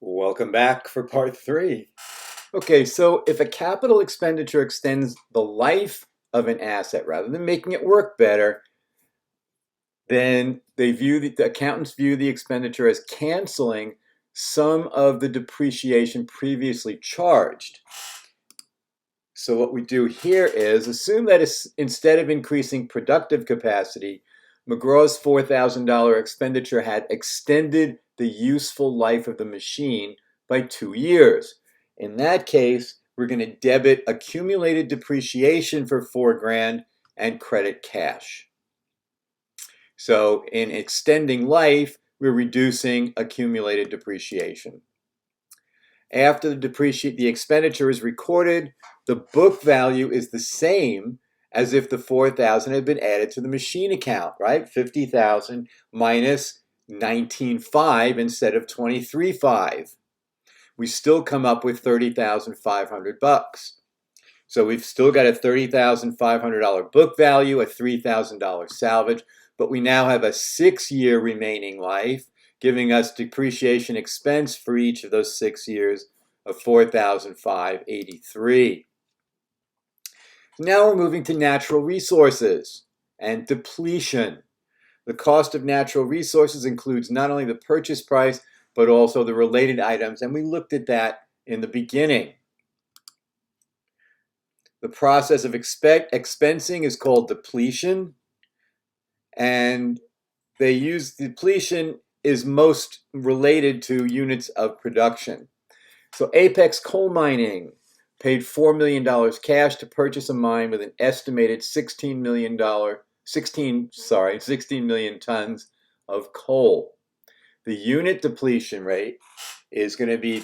Welcome back for part three. Okay, so if a capital expenditure extends the life of an asset rather than making it work better, then the accountants view the expenditure as canceling some of the depreciation previously charged. So what we do here is assume that instead of increasing productive capacity, McGraw's $4,000 expenditure had extended the useful life of the machine by 2 years. In that case, we're going to debit accumulated depreciation for $4,000 and credit cash. So in extending life, we're reducing accumulated depreciation. After the expenditure is recorded, the book value is the same as if the 4,000 had been added to the machine account, right? 50,000 minus 19,500 instead of 23,500. We still come up with $30,500. So we've still got a $30,500 book value, a $3,000 salvage, but we now have a 6-year remaining life, giving us depreciation expense for each of those 6 years of $4,583. Now we're moving to natural resources and depletion. The cost of natural resources includes not only the purchase price, but also the related items, and we looked at that in the beginning. The process of expensing is called depletion, and they use depletion is most related to units of production. So Apex Coal Mining paid $4 million cash to purchase a mine with an estimated 16 million tons of coal. The unit depletion rate is going to be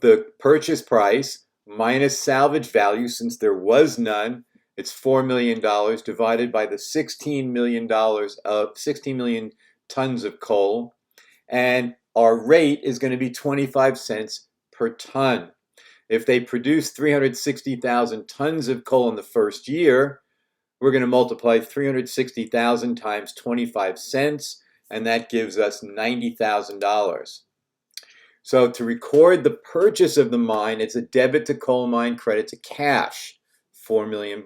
the purchase price minus salvage value, since there was none. It's $4 million divided by the $16 million tons of coal, and our rate is going to be 25 cents per ton. If they produce 360,000 tons of coal in the first year, we're going to multiply 360,000 times 25 cents, and that gives us $90,000. So to record the purchase of the mine, it's a debit to coal mine, credit to cash, $4 million.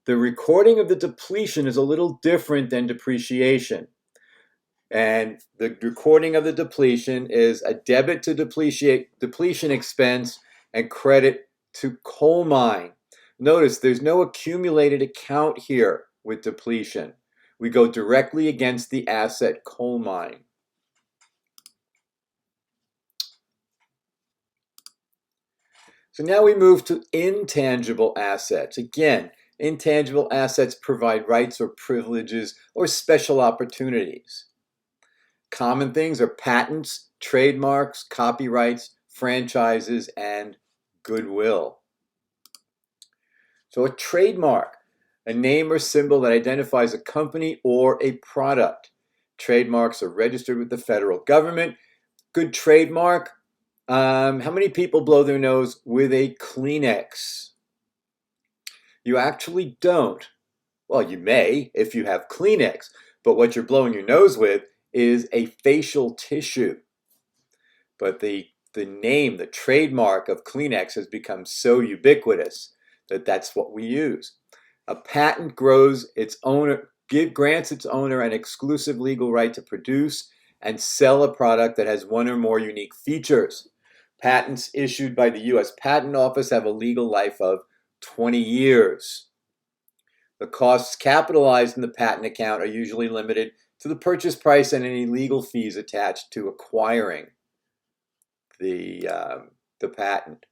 The recording of the depletion is a little different than depreciation. And the recording of the depletion is a debit to depletion expense and credit to coal mine. Notice there's no accumulated account here with depletion. We go directly against the asset coal mine. So now we move to intangible assets. Again, intangible assets provide rights or privileges or special opportunities. Common things are patents, trademarks, copyrights, franchises, and goodwill. So a trademark, a name or symbol that identifies a company or a product. Trademarks are registered with the federal government. Good trademark. How many people blow their nose with a Kleenex? You actually don't. Well, you may if you have Kleenex, but what you're blowing your nose with is a facial tissue. But the name, the trademark of Kleenex has become so ubiquitous that that's what we use. A patent grants its owner an exclusive legal right to produce and sell a product that has one or more unique features. Patents issued by the U.S. Patent Office have a legal life of 20 years. The costs capitalized in the patent account are usually limited to the purchase price and any legal fees attached to acquiring the patent.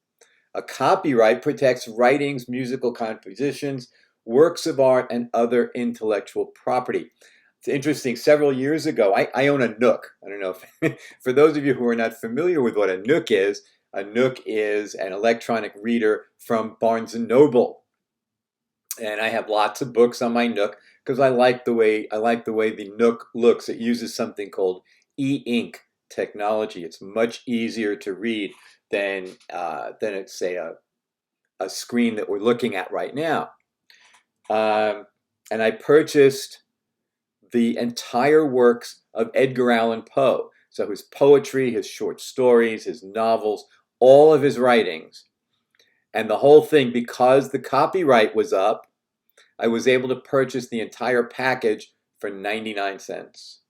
A copyright protects writings, musical compositions, works of art, and other intellectual property. It's interesting, several years ago, I own a Nook. I don't know if, for those of you who are not familiar with what a Nook is an electronic reader from Barnes & Noble. And I have lots of books on my Nook because I like the way the Nook looks. It uses something called e-ink technology. It's much easier to read than it's, say, a screen that we're looking at right now. And I purchased the entire works of Edgar Allan Poe. So his poetry, his short stories, his novels, all of his writings, and the whole thing, because the copyright was up, I was able to purchase the entire package for 99 cents.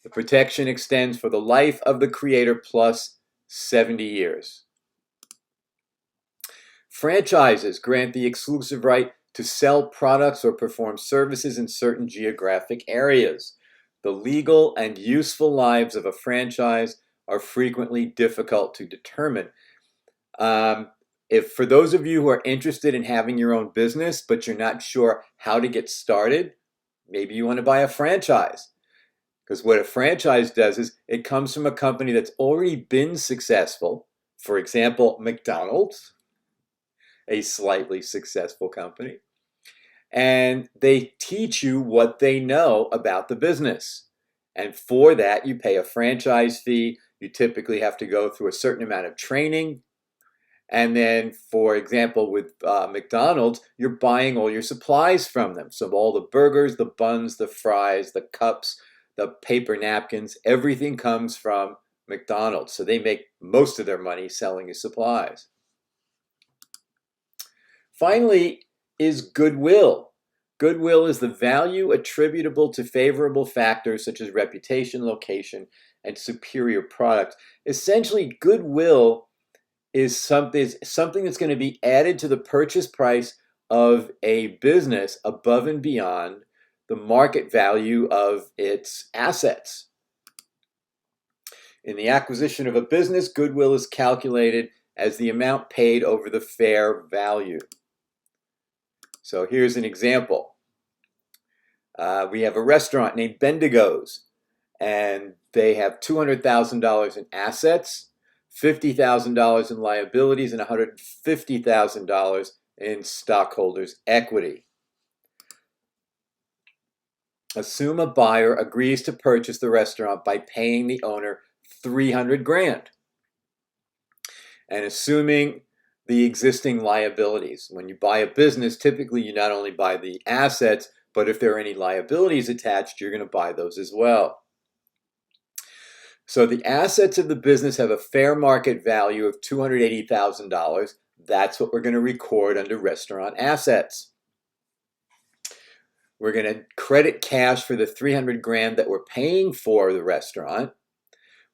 The protection extends for the life of the creator plus 70 years. Franchises grant the exclusive right to sell products or perform services in certain geographic areas. The legal and useful lives of a franchise are frequently difficult to determine. If for those of you who are interested in having your own business, but you're not sure how to get started, maybe you want to buy a franchise. Because what a franchise does is it comes from a company that's already been successful. For example, McDonald's, a slightly successful company. And they teach you what they know about the business. And for that, you pay a franchise fee. You typically have to go through a certain amount of training. And then, for example, with McDonald's, you're buying all your supplies from them. So all the burgers, the buns, the fries, the cups, the paper napkins, everything comes from McDonald's. So they make most of their money selling you supplies. Finally is goodwill. Goodwill is the value attributable to favorable factors such as reputation, location, and superior product. Essentially, goodwill is something that's going to be added to the purchase price of a business above and beyond the market value of its assets. In the acquisition of a business, goodwill is calculated as the amount paid over the fair value. So here's an example. We have a restaurant named Bendigo's, and they have $200,000 in assets, $50,000 in liabilities, and $150,000 in stockholders' equity. Assume a buyer agrees to purchase the restaurant by paying the owner $300,000, and assuming the existing liabilities. When you buy a business, typically you not only buy the assets, but if there are any liabilities attached, you're going to buy those as well. So the assets of the business have a fair market value of $280,000. That's what we're going to record under restaurant assets. We're going to credit cash for the $300,000 that we're paying for the restaurant.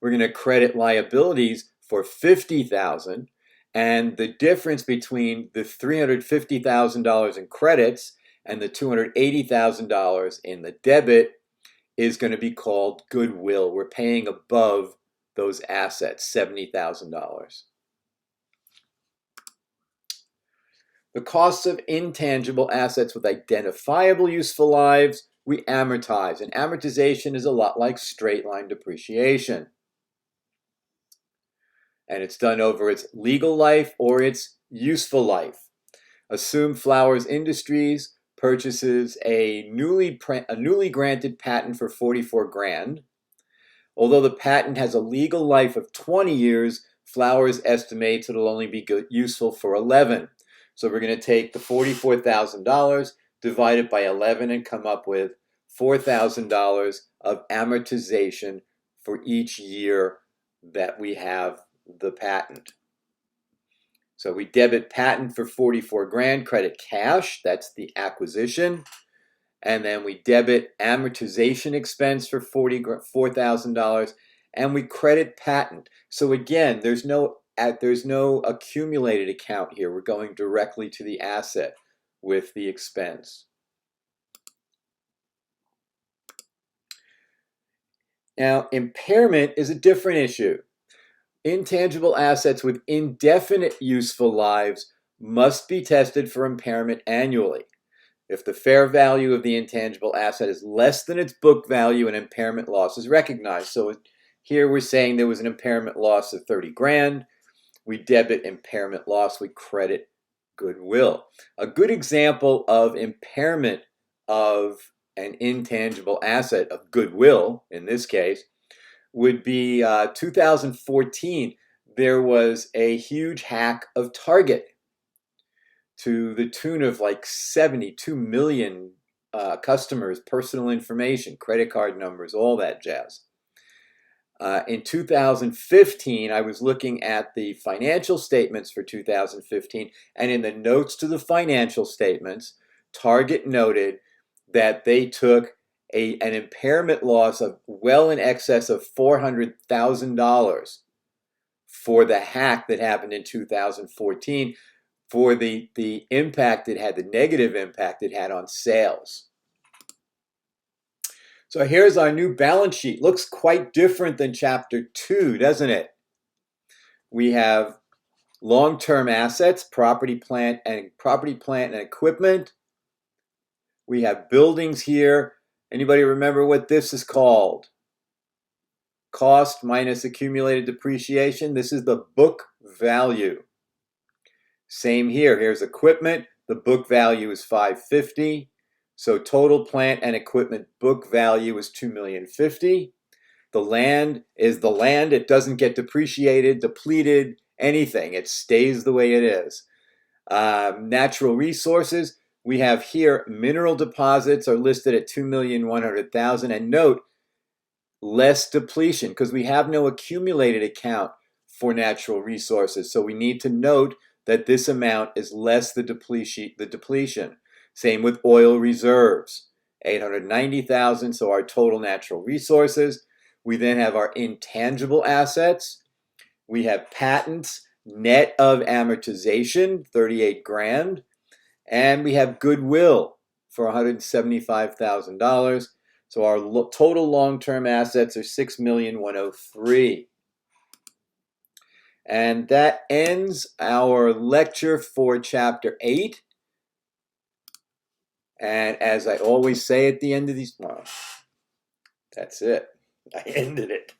We're going to credit liabilities for $50,000. And the difference between the $350,000 in credits and the $280,000 in the debit is going to be called goodwill. We're paying above those assets, $70,000. The costs of intangible assets with identifiable useful lives, we amortize. And amortization is a lot like straight line depreciation. And it's done over its legal life or its useful life. Assume Flowers Industries purchases a newly granted patent for $44,000. Although the patent has a legal life of 20 years, Flowers estimates it'll only be useful for 11. So we're going to take the $44,000, divide it by 11, and come up with $4,000 of amortization for each year that we have the patent. So we debit patent for $44,000, credit cash, that's the acquisition. And then we debit amortization expense for $4,000, and we credit patent. So again, there's no accumulated account here. We're going directly to the asset with the expense. Now, impairment is a different issue. Intangible assets with indefinite useful lives must be tested for impairment annually. If the fair value of the intangible asset is less than its book value, an impairment loss is recognized. So here we're saying there was an impairment loss of $30,000. We debit impairment loss, we credit goodwill. A good example of impairment of an intangible asset, of goodwill in this case, would be 2014. There was a huge hack of Target to the tune of like $72 million customers, personal information, credit card numbers, all that jazz. In 2015, I was looking at the financial statements for 2015, and in the notes to the financial statements, Target noted that they took an impairment loss of well in excess of $400,000 for the hack that happened in 2014, for the impact it had, the negative impact it had on sales. So here's our new balance sheet. Looks quite different than chapter 2, doesn't it? We have long-term assets, property, plant, and equipment. We have buildings here. Anybody remember what this is called? Cost minus accumulated depreciation. This is the book value. Same here. Here's equipment. The book value is $550,000. So total plant and equipment book value is $2,050,000. The land is the land. It doesn't get depreciated, depleted, anything. It stays the way it is. Natural resources. We have here mineral deposits are listed at $2,100,000. And note, less depletion, because we have no accumulated account for natural resources. So we need to note that this amount is less the depletion. Same with oil reserves, $890,000, so our total natural resources. We then have our intangible assets. We have patents, net of amortization, $38,000. And we have goodwill for $175,000. So our total long-term assets are $6,103,000. And that ends our lecture for chapter 8. And as I always say at the end of these, well, that's it. I ended it.